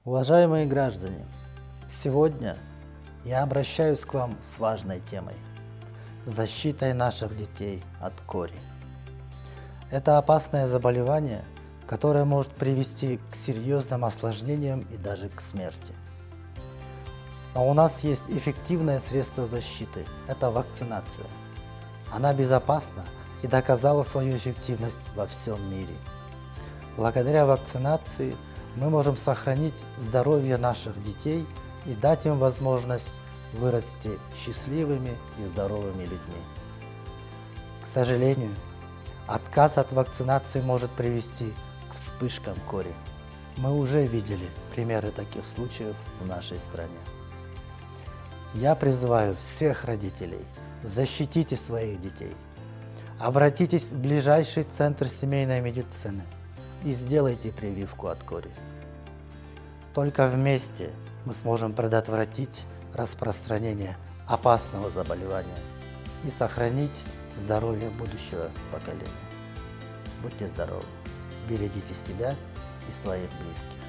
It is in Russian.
Уважаемые граждане, сегодня я обращаюсь к вам с важной темой – защитой наших детей от кори. Это опасное заболевание, которое может привести к серьезным осложнениям и даже к смерти. Но у нас есть эффективное средство защиты – это вакцинация. Она безопасна и доказала свою эффективность во всем мире. Благодаря вакцинации мы можем сохранить здоровье наших детей и дать им возможность вырасти счастливыми и здоровыми людьми. К сожалению, отказ от вакцинации может привести к вспышкам кори. Мы уже видели примеры таких случаев в нашей стране. Я призываю всех родителей: защитите своих детей. Обратитесь в ближайший центр семейной медицины и сделайте прививку от кори. Только вместе мы сможем предотвратить распространение опасного заболевания и сохранить здоровье будущего поколения. Будьте здоровы, берегите себя и своих близких.